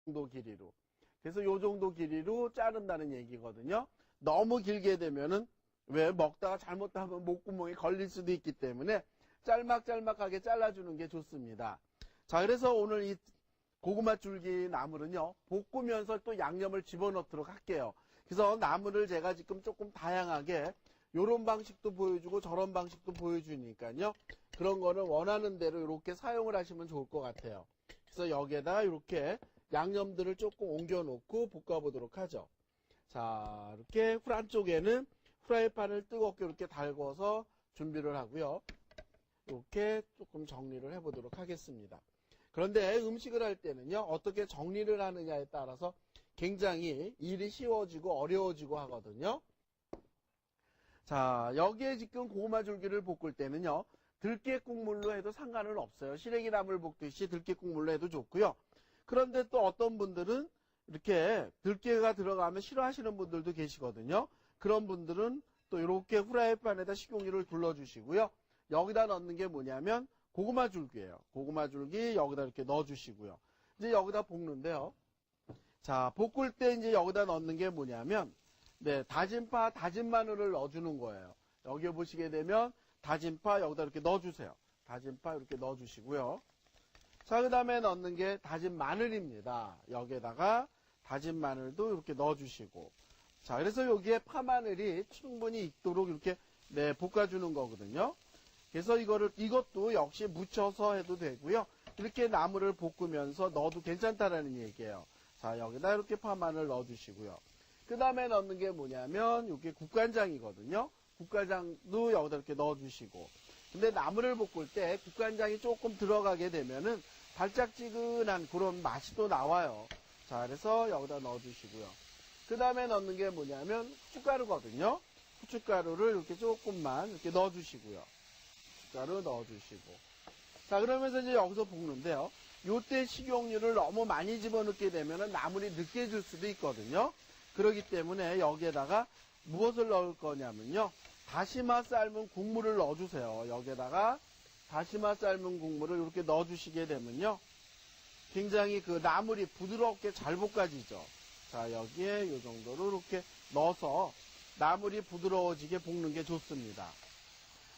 정도 길이로. 그래서 요 정도 길이로 자른다는 얘기거든요. 너무 길게 되면은 왜 먹다가 잘못하면 목구멍에 걸릴 수도 있기 때문에 짤막짤막하게 잘라주는 게 좋습니다. 자, 그래서 오늘 이 고구마 줄기 나물은요, 볶으면서 또 양념을 집어넣도록 할게요. 그래서 나물을 제가 지금 조금 다양하게 요런 방식도 보여주고 저런 방식도 보여주니까요. 그런 거는 원하는 대로 이렇게 사용을 하시면 좋을 것 같아요. 그래서 여기에다가 이렇게 양념들을 조금 옮겨 놓고 볶아 보도록 하죠. 자, 이렇게 한쪽에는 프라이팬을 뜨겁게 이렇게 달궈서 준비를 하고요. 이렇게 조금 정리를 해 보도록 하겠습니다. 그런데 음식을 할 때는요, 어떻게 정리를 하느냐에 따라서 굉장히 일이 쉬워지고 어려워지고 하거든요. 자, 여기에 지금 고구마 줄기를 볶을 때는요, 들깨 국물로 해도 상관은 없어요. 시래기 나물 볶듯이 들깨 국물로 해도 좋고요. 그런데 또 어떤 분들은 이렇게 들깨가 들어가면 싫어하시는 분들도 계시거든요. 그런 분들은 또 이렇게 후라이팬에다 식용유를 둘러주시고요. 여기다 넣는 게 뭐냐면 고구마 줄기예요. 고구마 줄기 여기다 이렇게 넣어주시고요. 이제 여기다 볶는데요. 자, 볶을 때 이제 여기다 넣는 게 뭐냐면, 네, 다진 파, 다진 마늘을 넣어주는 거예요. 여기 보시게 되면 다진 파 여기다 이렇게 넣어주세요. 다진 파 이렇게 넣어주시고요. 자, 그 다음에 넣는 게 다진 마늘입니다. 여기에다가 다진 마늘도 이렇게 넣어주시고. 자, 그래서 여기에 파 마늘이 충분히 익도록 이렇게, 네, 볶아주는 거거든요. 그래서 이것도 역시 무쳐서 해도 되고요. 이렇게 나물을 볶으면서 넣어도 괜찮다라는 얘기예요. 자, 여기다 이렇게 파 마늘 넣어주시고요. 그 다음에 넣는 게 뭐냐면, 이게 국간장이거든요. 국간장도 여기다 이렇게 넣어주시고. 근데 나물을 볶을 때 국간장이 조금 들어가게 되면은 달짝지근한 그런 맛이 또 나와요. 자, 그래서 여기다 넣어주시고요. 그 다음에 넣는 게 뭐냐면 후춧가루거든요. 후춧가루를 이렇게 조금만 이렇게 넣어주시고요. 후춧가루 넣어주시고. 자, 그러면서 이제 여기서 볶는데요. 요때 식용유를 너무 많이 집어넣게 되면은 나물이 느껴질 수도 있거든요. 그렇기 때문에 여기에다가 무엇을 넣을 거냐면요. 다시마 삶은 국물을 넣어주세요. 여기에다가 다시마 삶은 국물을 이렇게 넣어주시게 되면요. 굉장히 그 나물이 부드럽게 잘 볶아지죠. 자, 여기에 이 정도로 이렇게 넣어서 나물이 부드러워지게 볶는 게 좋습니다.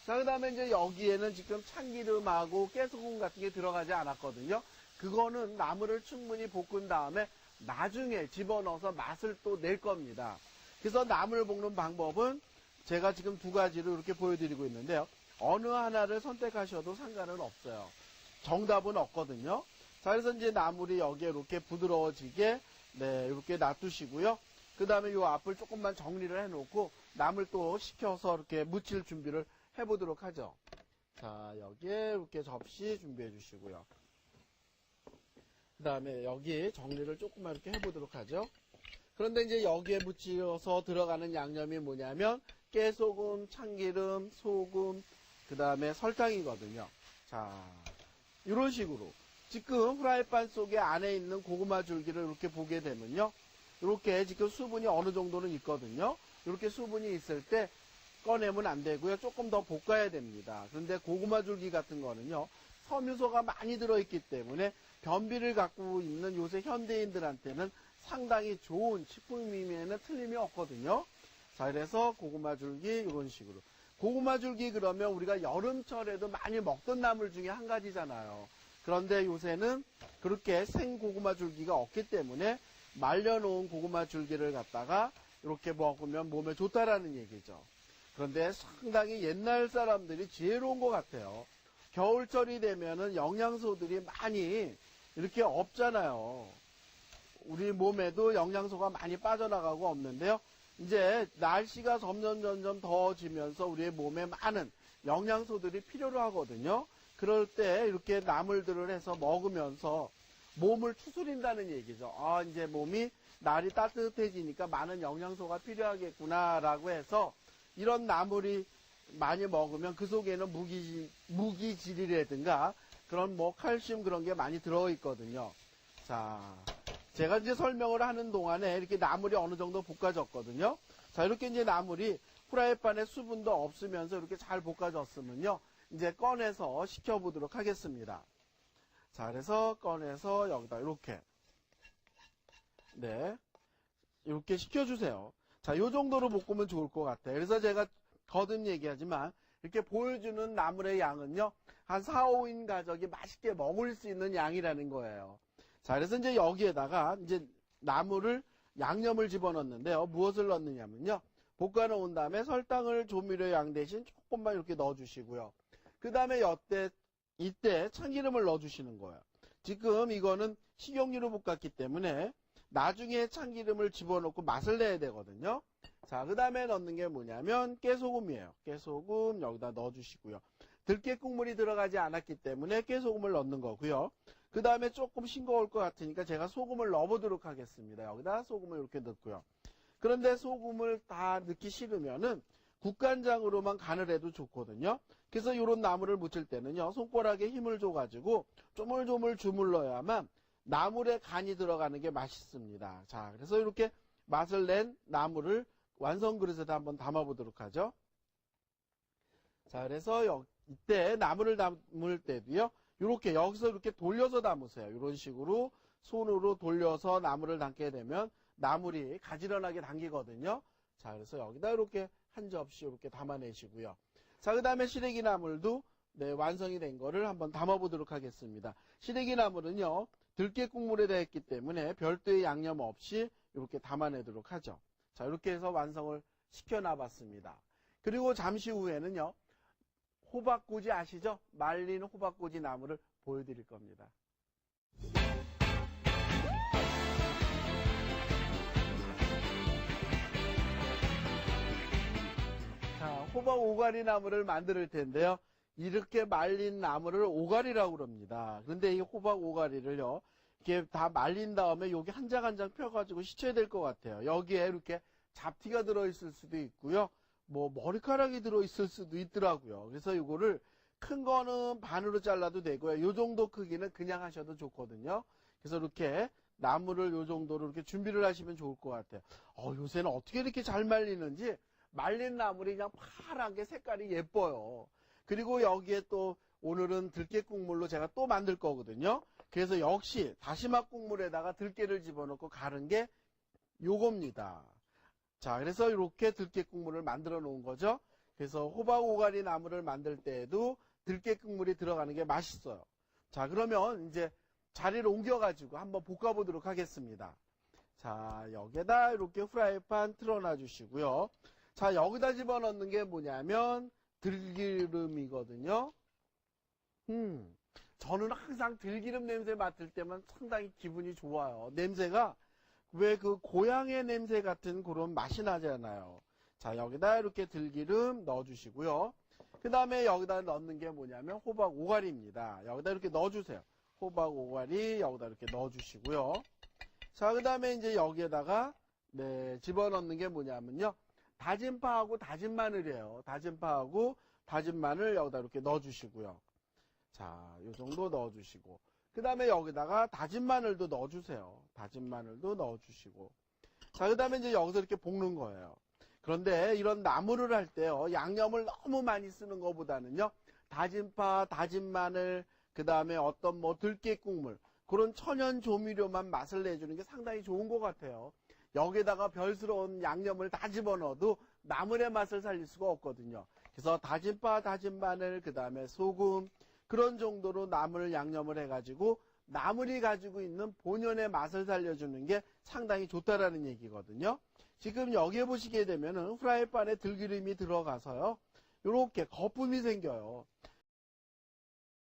자, 그 다음에 이제 여기에는 지금 참기름하고 깨소금 같은 게 들어가지 않았거든요. 그거는 나물을 충분히 볶은 다음에 나중에 집어넣어서 맛을 또 낼 겁니다. 그래서 나물 볶는 방법은 제가 지금 두 가지로 이렇게 보여드리고 있는데요. 어느 하나를 선택하셔도 상관은 없어요. 정답은 없거든요. 자, 그래서 이제 나물이 여기에 이렇게 부드러워지게, 네, 이렇게 놔두시고요. 그 다음에 이 앞을 조금만 정리를 해놓고 나물 또 식혀서 이렇게 무칠 준비를 해보도록 하죠. 자, 여기에 이렇게 접시 준비해 주시고요. 그 다음에 여기 정리를 조금만 이렇게 해보도록 하죠. 그런데 이제 여기에 묻혀서 들어가는 양념이 뭐냐면 깨소금, 참기름, 소금, 그 다음에 설탕이거든요. 자, 이런 식으로 지금 프라이팬 속에 안에 있는 고구마 줄기를 이렇게 보게 되면요. 이렇게 지금 수분이 어느 정도는 있거든요. 이렇게 수분이 있을 때 꺼내면 안 되고요. 조금 더 볶아야 됩니다. 그런데 고구마 줄기 같은 거는요. 섬유소가 많이 들어있기 때문에 변비를 갖고 있는 요새 현대인들한테는 상당히 좋은 식품임에는 틀림이 없거든요. 자, 그래서 고구마 줄기 이런 식으로. 고구마 줄기 그러면 우리가 여름철에도 많이 먹던 나물 중에 한 가지잖아요. 그런데 요새는 그렇게 생 고구마 줄기가 없기 때문에 말려놓은 고구마 줄기를 갖다가 이렇게 먹으면 몸에 좋다라는 얘기죠. 그런데 상당히 옛날 사람들이 지혜로운 것 같아요. 겨울철이 되면은 영양소들이 많이 이렇게 없잖아요. 우리 몸에도 영양소가 많이 빠져나가고 없는데요. 이제 날씨가 점점 더워지면서 우리의 몸에 많은 영양소들이 필요로 하거든요. 그럴 때 이렇게 나물들을 해서 먹으면서 몸을 추스린다는 얘기죠. 아, 이제 몸이 날이 따뜻해지니까 많은 영양소가 필요하겠구나라고 해서 이런 나물이 많이 먹으면 그 속에는 무기질이라든가 그런 뭐 칼슘 그런 게 많이 들어있거든요. 자, 제가 이제 설명을 하는 동안에 이렇게 나물이 어느 정도 볶아졌거든요. 자, 이렇게 이제 나물이 프라이팬에 수분도 없으면서 이렇게 잘 볶아졌으면요. 이제 꺼내서 식혀보도록 하겠습니다. 자, 그래서 꺼내서 여기다 이렇게. 네, 이렇게 식혀주세요. 자, 요 정도로 볶으면 좋을 것 같아요. 그래서 제가 거듭 얘기하지만 이렇게 보여주는 나물의 양은요, 한 4, 5인 가족이 맛있게 먹을 수 있는 양이라는 거예요. 자, 그래서 이제 여기에다가 이제 나물을 양념을 집어넣는데요. 무엇을 넣느냐면요. 볶아 놓은 다음에 설탕을 조미료 양 대신 조금만 이렇게 넣어주시고요. 그 다음에 이때 참기름을 넣어주시는 거예요. 지금 이거는 식용유로 볶았기 때문에 나중에 참기름을 집어넣고 맛을 내야 되거든요. 자, 그 다음에 넣는 게 뭐냐면 깨소금이에요. 깨소금 여기다 넣어주시고요. 들깨 국물이 들어가지 않았기 때문에 깨소금을 넣는 거고요. 그 다음에 조금 싱거울 것 같으니까 제가 소금을 넣어보도록 하겠습니다. 여기다 소금을 이렇게 넣고요. 그런데 소금을 다 넣기 싫으면은 국간장으로만 간을 해도 좋거든요. 그래서 이런 나물을 무칠 때는요, 손가락에 힘을 줘가지고 조물조물 주물러야만 나물에 간이 들어가는 게 맛있습니다. 자, 그래서 이렇게 맛을 낸 나물을 완성 그릇에다 한번 담아보도록 하죠. 자, 그래서 이때 나물을 담을 때도요, 이렇게 여기서 이렇게 돌려서 담으세요. 이런 식으로 손으로 돌려서 나물을 담게 되면 나물이 가지런하게 당기거든요. 자, 그래서 여기다 이렇게 한 접시 이렇게 담아내시고요. 자, 그 다음에 시래기 나물도 네, 완성이 된 거를 한번 담아보도록 하겠습니다. 시래기 나물은요, 들깨 국물에 대해 있기 때문에 별도의 양념 없이 이렇게 담아내도록 하죠. 자, 이렇게 해서 완성을 시켜놔봤습니다. 그리고 잠시 후에는요, 호박꼬지 아시죠? 말린 호박꼬지 나물을 보여드릴 겁니다. 자, 호박 오가리 나물을 만들 텐데요. 이렇게 말린 나물을 오가리라고 그럽니다. 그런데 이 호박 오가리를요, 이렇게 다 말린 다음에 여기 한 장 한 장 펴가지고 씻어야 될 것 같아요. 여기에 이렇게 잡티가 들어있을 수도 있고요. 뭐 머리카락이 들어있을 수도 있더라고요. 그래서 이거를 큰 거는 반으로 잘라도 되고요. 요 정도 크기는 그냥 하셔도 좋거든요. 그래서 이렇게 나물을 요 정도로 이렇게 준비를 하시면 좋을 것 같아요. 요새는 어떻게 이렇게 잘 말리는지 말린 나물이 그냥 파랗게 색깔이 예뻐요. 그리고 여기에 또 오늘은 들깨 국물로 제가 또 만들 거거든요. 그래서 역시 다시마 국물에다가 들깨를 집어넣고 가른 게 요겁니다. 자, 그래서 이렇게 들깨 국물을 만들어 놓은 거죠. 그래서 호박 오가리 나물을 만들 때에도 들깨 국물이 들어가는 게 맛있어요. 자, 그러면 이제 자리를 옮겨가지고 한번 볶아보도록 하겠습니다. 자, 여기에다 이렇게 후라이팬 틀어놔 주시고요. 자, 여기다 집어넣는 게 뭐냐면 들기름이거든요. 저는 항상 들기름 냄새 맡을 때만 상당히 기분이 좋아요. 냄새가 왜 그 고향의 냄새 같은 그런 맛이 나잖아요. 자, 여기다 이렇게 들기름 넣어주시고요. 그 다음에 여기다 넣는 게 뭐냐면 호박 오가리입니다. 여기다 이렇게 넣어주세요. 호박 오가리 여기다 이렇게 넣어주시고요. 자, 그 다음에 이제 여기에다가 네, 집어넣는 게 뭐냐면요. 다진 파하고 다진 마늘이에요. 다진 파하고 다진 마늘 여기다 이렇게 넣어주시고요. 자, 요 정도 넣어주시고. 그 다음에 여기다가 다진 마늘도 넣어주세요. 다진 마늘도 넣어주시고. 자, 그 다음에 이제 여기서 이렇게 볶는 거예요. 그런데 이런 나물을 할 때요, 양념을 너무 많이 쓰는 것보다는요, 다진 파, 다진 마늘, 그 다음에 어떤 뭐 들깨 국물, 그런 천연 조미료만 맛을 내주는 게 상당히 좋은 것 같아요. 여기에다가 별스러운 양념을 다 집어넣어도 나물의 맛을 살릴 수가 없거든요. 그래서 다진 파, 다진 마늘, 그 다음에 소금, 그런 정도로 나물 양념을 해가지고 나물이 가지고 있는 본연의 맛을 살려주는 게 상당히 좋다라는 얘기거든요. 지금 여기에 보시게 되면은 후라이팬에 들기름이 들어가서요, 이렇게 거품이 생겨요.